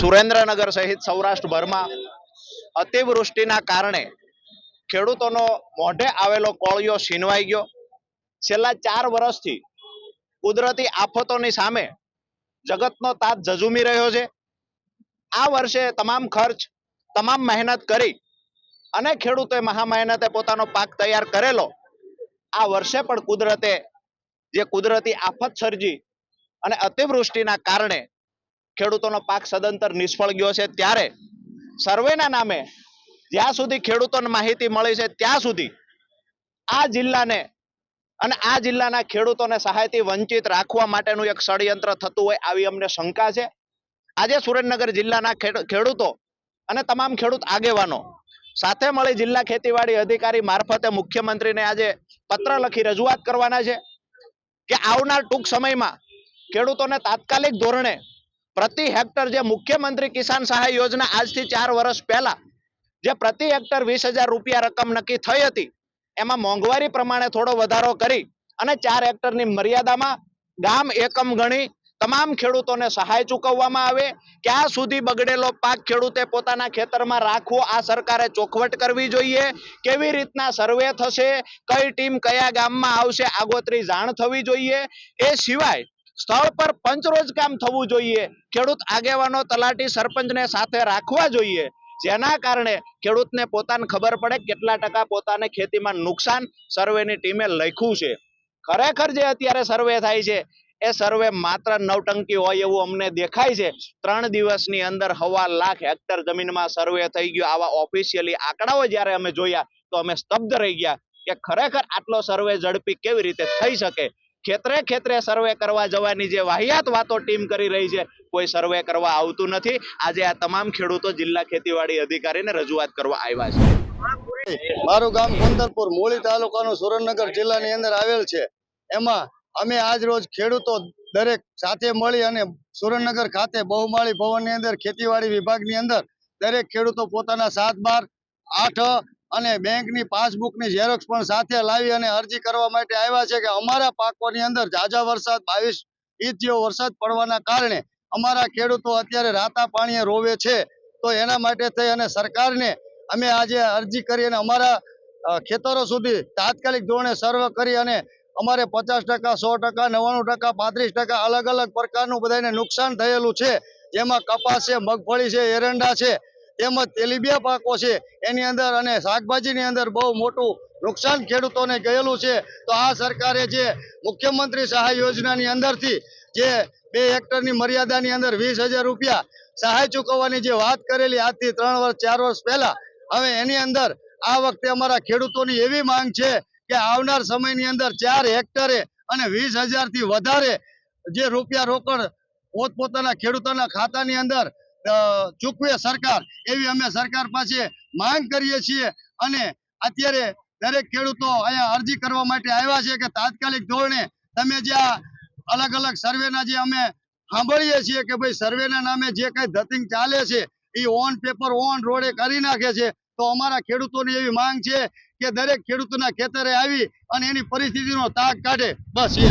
સુરેન્દ્રનગર સહિત સૌરાષ્ટ્રભરમાં અતિવૃષ્ટિના કારણે ખેડૂતોનો મોઢે આવેલો કોળિયો છીનવાઈ ગયો। છેલ્લા 4 વર્ષથી કુદરતી આફતોની સામે જગતનો તાત ઝઝૂમી રહ્યો છે। આ વર્ષે તમામ ખર્ચ, તમામ મહેનત કરી અને ખેડૂતોએ મહા મહેનતે પોતાનો પાક તૈયાર કરેલો, આ વર્ષે પણ કુદરતે જે કુદરતી આફત સર્જી અને અતિવૃષ્ટિના કારણે ખેડૂતોનો પાક સદંતર નિષ્ફળ ગયો છે। ત્યારે સર્વેના નામે જ્યાં સુધી ખેડૂતોને માહિતી મળી છે ત્યાં સુધી આ જિલ્લાને અને આ જિલ્લાના ખેડૂતોને સહાયથી વંચિત રાખવા માટેનું એક ષડયંત્ર થતું હોય આવી અમને શંકા છે। આજે સુરેન્દ્રનગર જિલ્લાના ખેડૂતો અને તમામ ખેડૂત આગેવાનો સાથે મળી જિલ્લા ખેતીવાડી અધિકારી મારફતે મુખ્યમંત્રીને આજે પત્ર લખી રજૂઆત કરવાના છે કે આવનાર ટૂંક સમયમાં ખેડૂતોને તાત્કાલિક ધોરણે પ્રતિ હેક્ટર જે મુખ્યમંત્રી કિસાન સહાય યોજના આજથી 4 વર્ષ પહેલા જે પ્રતિ હેક્ટર 20,000 રૂપિયા રકમ નક્કી થઈ હતી, એમાં મોંઘવારી પ્રમાણે થોડો વધારો કરી અને 4 હેક્ટરની મર્યાદામાં ગામ એકમ ગણી તમામ ખેડૂતોને સહાય ચૂકવવામાં આવે। ક્યાં સુધી બગડેલો પાક ખેડૂતે પોતાના ખેતરમાં રાખવો આ સરકારે ચોખવટ કરવી જોઈએ। કેવી રીતના સર્વે થશે, કઈ ટીમ કયા ગામમાં આવશે, આગોતરી જાણ થવી જોઈએ। એ સિવાય સ્થળ પર પંચરોજ કામ થવું જોઈએ। ખેડૂત આગેવાનો, તલાટી, સરપંચને સાથે રાખવા જોઈએ, જેના કારણે ખેડૂતને પોતાને ખબર પડે કેટલા ટકા પોતાને ખેતીમાં નુકસાન સર્વેની ટીમે લખ્યું છે। ખરેખર જે અત્યારે સર્વે થાય છે એ સર્વે માત્ર નવટંકી હોય એવું અમને દેખાય છે। 3 દિવસની અંદર 1.25 લાખ હેક્ટર જમીનમાં સર્વે થઈ ગયો, આવા ઓફિશિયલી આંકડાઓ જ્યારે અમે જોયા તો અમે સ્તબ્ધ રહી ગયા કે ખરેખર આટલો સર્વે ઝડપી કેવી રીતે થઈ શકે। ખેતરે ખેતરે સર્વે કરવા જવાની જે વાહિયાત વાતો ટીમ કરી રહી છે, કોઈ સર્વે કરવા આવતું નથી। આજે આ તમામ ખેડૂતો જિલ્લા ખેતીવાડી અધિકારીને રજૂઆત કરવા આવ્યા છે। મારું ગામ કુંદરપુર મૂળી તાલુકાનું સુરેન્દ્રનગર જિલ્લાની અંદર આવેલ છે। એમાં અમે આજ રોજ ખેડૂતો દરેક સાથે મળી અને સુરેન્દ્રનગર ખાતે બહુમાળી ભવનની અંદર ખેતીવાડી વિભાગની અંદર દરેક ખેડૂતો પોતાના 7/12/8 અને બેંકની પાસબુકની ઝેરોક્ષ પણ સાથે લાવી અને અરજી કરવા માટે આવ્યા છે કે અમારા પાકોની અંદર ઝાઝા વરસાદ 22 ઇંચ જેવો વરસાદ પડવાના કારણે અમારા ખેડૂતો અત્યારે રાતા પાણીએ રોવે છે। તો એના માટે થઈ અને સરકારને અમે આજે અરજી કરી અને અમારા ખેતરો સુધી તાત્કાલિક ધોરણે સર્વે કરી અને અમારે 50%, 100%, 99%, 35% અલગ અલગ પ્રકારનું બધાને નુકસાન થયેલું છે। જેમાં કપાસ છે, મગફળી છે, એરંડા છે, તેમજ તેલીબિયા પાકો છે એની અંદર અને શાકભાજીની અંદર બહુ મોટું નુકસાન ખેડૂતોને ગયેલું છે। તો આ સરકારે જે મુખ્યમંત્રી સહાય યોજનાની અંદરથી જે 2 હેક્ટરની મર્યાદાની અંદર 20,000 રૂપિયા સહાય ચૂકવવાની જે વાત કરેલી આજથી 3 વર્ષ 4 વર્ષ પહેલા, હવે એની અંદર આ વખતે અમારા ખેડૂતોની એવી માંગ છે કે આવનાર સમયની અંદર 4 હેક્ટરે અને 20,000 થી વધારે જે રૂપિયા રોકડ પોતપોતાના ખેડૂતોના ખાતાની અંદર ચૂકવે સરકાર, એવી અમે સરકાર પાસે માંગ કરીએ છીએ। અને અત્યારે દરેક ખેડૂતો અહીંયા અરજી કરવા માટે આવ્યા છે કે તાત્કાલિક ધોરણે તમે જે આ અલગ અલગ સર્વેના જે અમે સાંભળીએ છીએ કે ભાઈ સર્વેના નામે જે કઈ ધતિંગ ચાલે છે એ ઓન પેપર ઓન રોડે કરી નાખે છે। તો અમારા ખેડૂતોની એવી માંગ છે કે દરેક ખેડૂતોના ખેતરે આવી અને એની પરિસ્થિતિનો તાગ કાઢે, બસ એ।